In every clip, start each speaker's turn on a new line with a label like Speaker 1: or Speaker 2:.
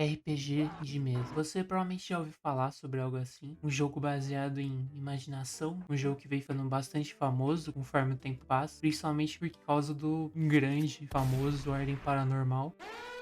Speaker 1: RPG de mesa. Você provavelmente já ouviu falar sobre algo assim. Um jogo baseado em imaginação. Um jogo que vem ficando bastante famoso conforme o tempo passa. Principalmente por causa do grande, famoso Ordem Paranormal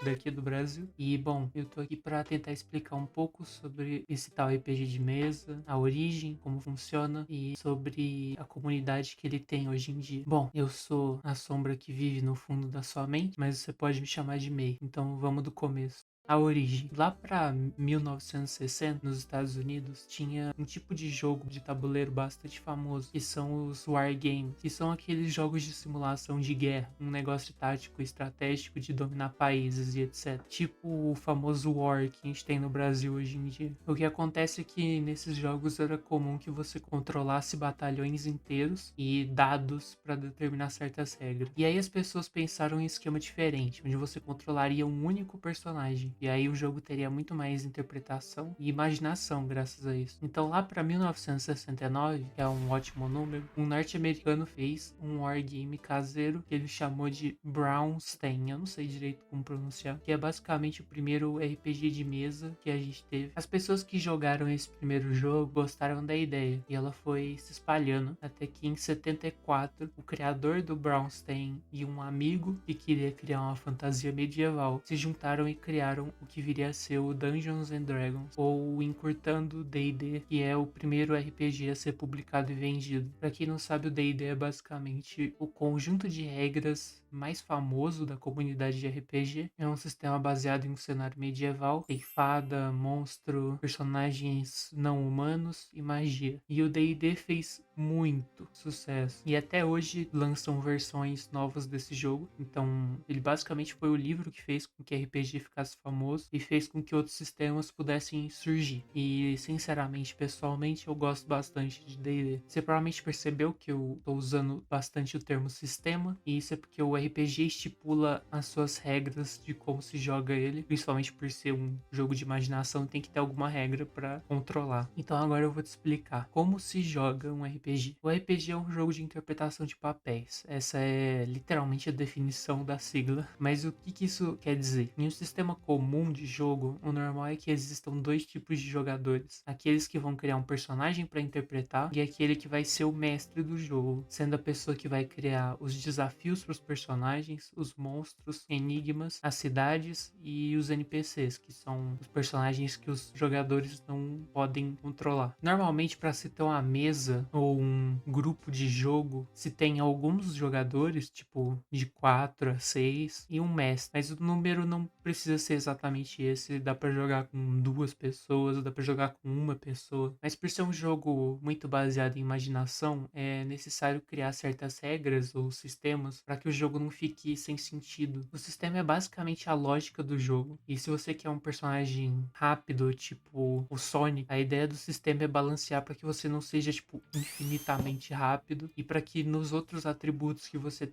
Speaker 1: daqui do Brasil. E bom, eu tô aqui para tentar explicar um pouco sobre esse tal RPG de mesa, a origem, como funciona e sobre a comunidade que ele tem hoje em dia. Bom, eu sou a sombra que vive no fundo da sua mente, mas você pode me chamar de Mei. Então vamos do começo. A origem. Lá para 1960, nos Estados Unidos, tinha um tipo de jogo de tabuleiro bastante famoso, que são os wargames, que são aqueles jogos de simulação de guerra, um negócio tático estratégico de dominar países e etc. Tipo o famoso War que a gente tem no Brasil hoje em dia. O que acontece é que nesses jogos era comum que você controlasse batalhões inteiros e dados para determinar certas regras. E aí as pessoas pensaram em um esquema diferente, onde você controlaria um único personagem. E aí o jogo teria muito mais interpretação e imaginação graças a isso. Então lá para 1969, que é um ótimo número, um norte-americano fez um wargame caseiro que ele chamou de Brownstein. Eu não sei direito como pronunciar, que é basicamente o primeiro RPG de mesa que a gente teve. As pessoas que jogaram esse primeiro jogo gostaram da ideia e ela foi se espalhando até que em 74 o criador do Brownstein e um amigo que queria criar uma fantasia medieval se juntaram e criaram o que viria a ser o Dungeons and Dragons, ou encurtando D&D, que é o primeiro RPG a ser publicado e vendido. Para quem não sabe, o D&D é basicamente o conjunto de regras mais famoso da comunidade de RPG. É um sistema baseado em um cenário medieval, tem fada, monstro, personagens não humanos e magia. E o D&D fez muito sucesso. E até hoje lançam versões novas desse jogo. Então, ele basicamente foi o livro que fez com que RPG ficasse famoso e fez com que outros sistemas pudessem surgir. E, sinceramente, pessoalmente, eu gosto bastante de D&D. Você provavelmente percebeu que eu tô usando bastante o termo sistema, e isso é porque o RPG estipula as suas regras de como se joga ele, principalmente por ser um jogo de imaginação, tem que ter alguma regra para controlar. Então agora eu vou te explicar como se joga um RPG. O RPG é um jogo de interpretação de papéis. Essa é literalmente a definição da sigla. Mas o que isso quer dizer? Em um sistema comum de jogo, o normal é que existam dois tipos de jogadores: aqueles que vão criar um personagem para interpretar e aquele que vai ser o mestre do jogo, sendo a pessoa que vai criar os desafios para os personagens, os monstros, enigmas, as cidades e os NPCs, que são os personagens que os jogadores não podem controlar. Normalmente, para se ter uma mesa ou um grupo de jogo, se tem alguns jogadores, tipo de 4 a 6 e um mestre, mas o número não precisa ser exatamente esse, dá para jogar com duas pessoas, dá para jogar com uma pessoa. Mas por ser um jogo muito baseado em imaginação, é necessário criar certas regras ou sistemas para que o jogo não fique sem sentido. O sistema é basicamente a lógica do jogo. E se você quer um personagem rápido, tipo o Sonic, a ideia do sistema é balancear para que você não seja tipo infinitamente rápido e para que nos outros atributos que você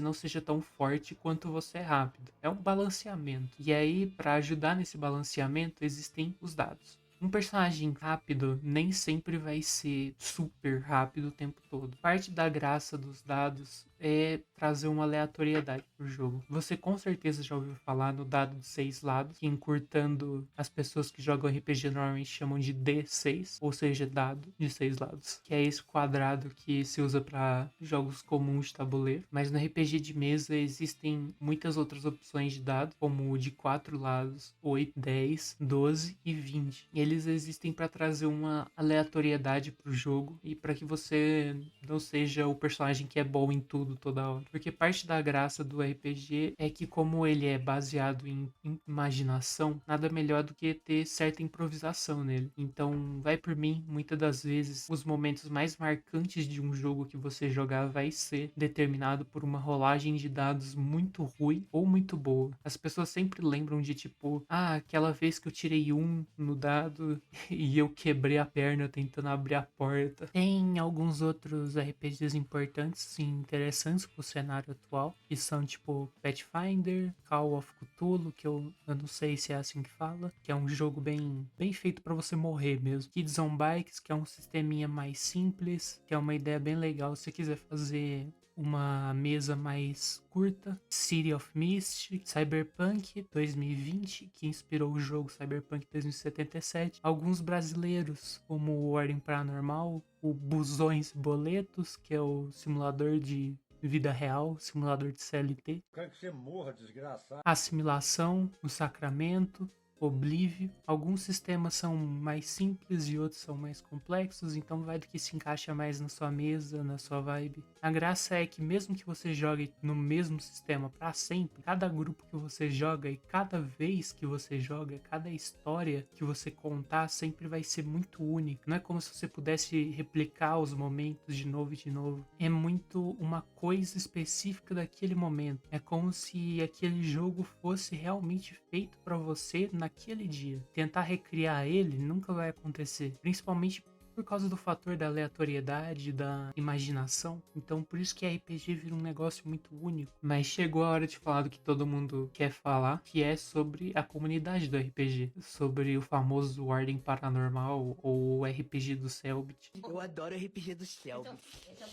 Speaker 1: não seja tão forte quanto você é rápido. É um balanceamento. E aí, para ajudar nesse balanceamento, existem os dados. Um personagem rápido nem sempre vai ser super rápido o tempo todo. Parte da graça dos dados é trazer uma aleatoriedade pro jogo. Você com certeza já ouviu falar no dado de 6 lados, que encurtando as pessoas que jogam RPG normalmente chamam de D6, ou seja, dado de 6 lados, que é esse quadrado que se usa para jogos comuns de tabuleiro. Mas no RPG de mesa existem muitas outras opções de dado, como o de 4 lados, 8, 10, 12 e 20. E eles existem para trazer uma aleatoriedade pro jogo e para que você não seja o personagem que é bom em tudo toda hora. Porque parte da graça do RPG é que, como ele é baseado em imaginação, nada melhor do que ter certa improvisação nele. Então, vai por mim, muitas das vezes, os momentos mais marcantes de um jogo que você jogar vai ser determinado por uma rolagem de dados muito ruim ou muito boa. As pessoas sempre lembram de tipo, aquela vez que eu tirei um no dado e eu quebrei a perna tentando abrir a porta. Tem alguns outros RPGs importantes e interessantes pro cenário atual, que são tipo Pathfinder, Call of Cthulhu, que eu não sei se é assim que fala, que é um jogo bem feito para você morrer mesmo. Kids on Bikes, que é um sisteminha mais simples, que é uma ideia bem legal se você quiser fazer uma mesa mais curta, City of Mist, Cyberpunk 2020, que inspirou o jogo Cyberpunk 2077, alguns brasileiros, como o Ordem Paranormal, o Busões e Boletos, que é o simulador de vida real, simulador de CLT,
Speaker 2: Quero que você morra, desgraçado.
Speaker 1: Assimilação, o Sacramento, Oblívio. Alguns sistemas são mais simples e outros são mais complexos, então vai do que se encaixa mais na sua mesa, na sua vibe. A graça é que mesmo que você jogue no mesmo sistema para sempre, cada grupo que você joga e cada vez que você joga, cada história que você contar sempre vai ser muito única. Não é como se você pudesse replicar os momentos de novo e de novo. É muito uma coisa específica daquele momento. É como se aquele jogo fosse realmente feito para você naquele dia. Tentar recriar ele nunca vai acontecer, principalmente por causa do fator da aleatoriedade, da imaginação. Então, por isso que RPG vira um negócio muito único. Mas chegou a hora de falar do que todo mundo quer falar, que é sobre a comunidade do RPG, sobre o famoso Ordem Paranormal ou o RPG do Selbit.
Speaker 3: Eu adoro RPG do Selbit.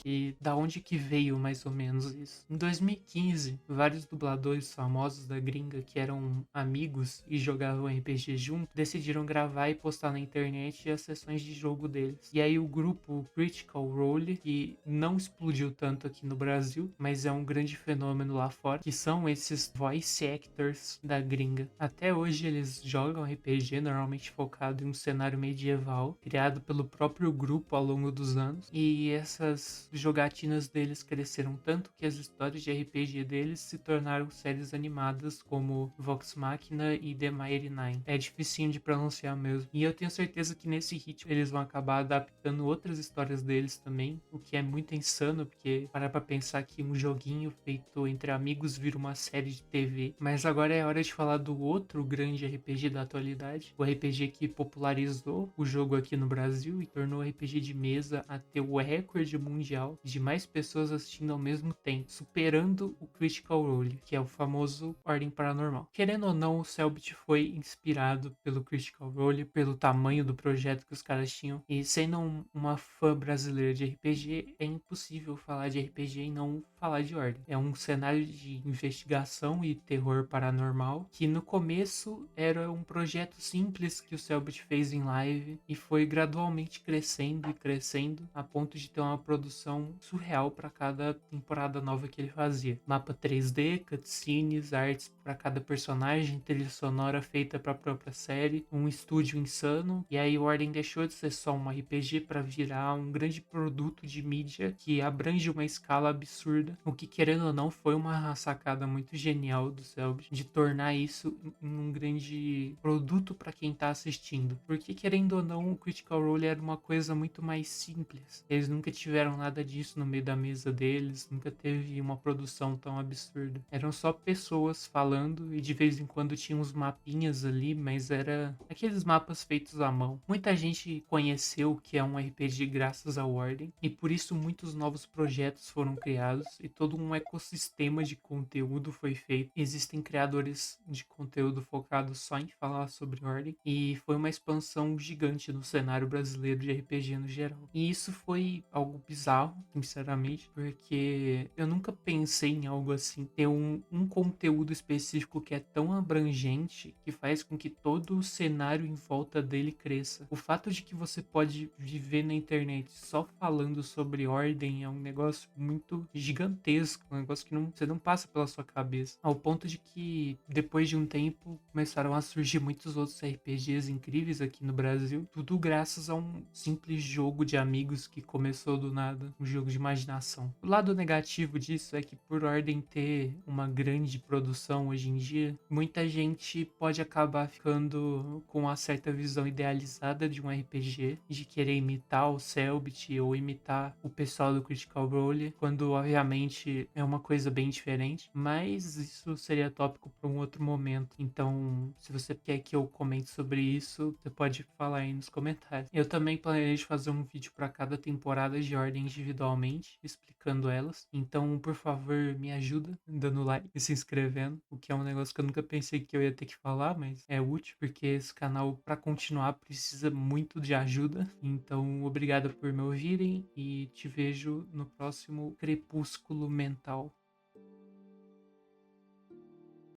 Speaker 1: E da onde que veio mais ou menos isso? Em 2015, vários dubladores famosos da gringa que eram amigos e jogavam RPG junto, decidiram gravar e postar na internet as sessões de jogo deles. E aí o grupo Critical Role, que não explodiu tanto aqui no Brasil, mas é um grande fenômeno lá fora, que são esses voice actors da gringa. Até hoje eles jogam RPG, normalmente focado em um cenário medieval, criado pelo próprio grupo ao longo dos anos. E essas jogatinas deles cresceram tanto que as histórias de RPG deles se tornaram séries animadas como Vox Machina e The Mighty Nine. É dificinho de pronunciar mesmo. E eu tenho certeza que nesse ritmo eles vão acabar adaptando outras histórias deles também, o que é muito insano, porque para pra pensar que um joguinho feito entre amigos vira uma série de TV. Mas agora é hora de falar do outro grande RPG da atualidade, o RPG que popularizou o jogo aqui no Brasil e tornou o RPG de mesa a ter o recorde mundial de mais pessoas assistindo ao mesmo tempo, superando o Critical Role, que é o famoso Ordem Paranormal. Querendo ou não, o Selbit foi inspirado pelo Critical Role, pelo tamanho do projeto que os caras tinham, e sendo uma fã brasileira de RPG, é impossível falar de RPG e não falar de Ordem. É um cenário de investigação e terror paranormal, que no começo era um projeto simples que o Selbit fez em live e foi gradualmente crescendo e crescendo a ponto de ter uma produção surreal para cada temporada nova que ele fazia. Mapa 3D, cutscenes, artes para cada personagem, trilha sonora feita para a própria série, um estúdio insano. E aí o Ordem deixou de ser só um RPG para virar um grande produto de mídia que abrange uma escala absurda, o que querendo ou não foi uma sacada muito genial do Selbit de tornar isso um grande produto para quem tá assistindo. Porque querendo ou não, o Critical Role era uma coisa muito mais simples. Eles nunca tiveram nada disso no meio da mesa deles, nunca teve uma produção tão absurda. Eram só pessoas falando e de vez em quando tinha uns mapinhas ali, mas era aqueles mapas feitos à mão. Muita gente conheceu o que é um RPG graças ao Ordem e por isso muitos novos projetos foram criados e todo um ecossistema de conteúdo foi feito. Existem criadores de conteúdo focados só em falar sobre Ordem e foi uma expansão gigante no cenário brasileiro de RPG no geral. E isso foi algo bizarro, sinceramente, porque eu nunca pensei em algo assim, ter um conteúdo específico que é tão abrangente que faz com que todo o cenário em volta dele cresça. O fato de que você pode viver na internet só falando sobre Ordem é um negócio muito gigantesco, um negócio que você não passa pela sua cabeça, ao ponto de que depois de um tempo começaram a surgir muitos outros RPGs incríveis aqui no Brasil, tudo graças a um simples jogo de amigos que começou do nada, um jogo de imaginação. O lado negativo disso é que por Ordem ter uma grande produção hoje em dia, muita gente pode acabar ficando com uma certa visão idealizada de um RPG, de querer imitar o Selbit ou imitar o pessoal do Critical Role, quando obviamente é uma coisa bem diferente, mas isso seria tópico para um outro momento. Então, se você quer que eu comente sobre isso, você pode falar aí nos comentários. Eu também planejo fazer um vídeo para cada temporada de Ordem individualmente, explicando elas. Então, por favor, me ajuda dando like e se inscrevendo, o que é um negócio que eu nunca pensei que eu ia ter que falar, mas é útil, porque esse canal, para continuar, precisa muito de ajuda. Então, obrigado por me ouvirem e te vejo no próximo Crepúsculo Mental.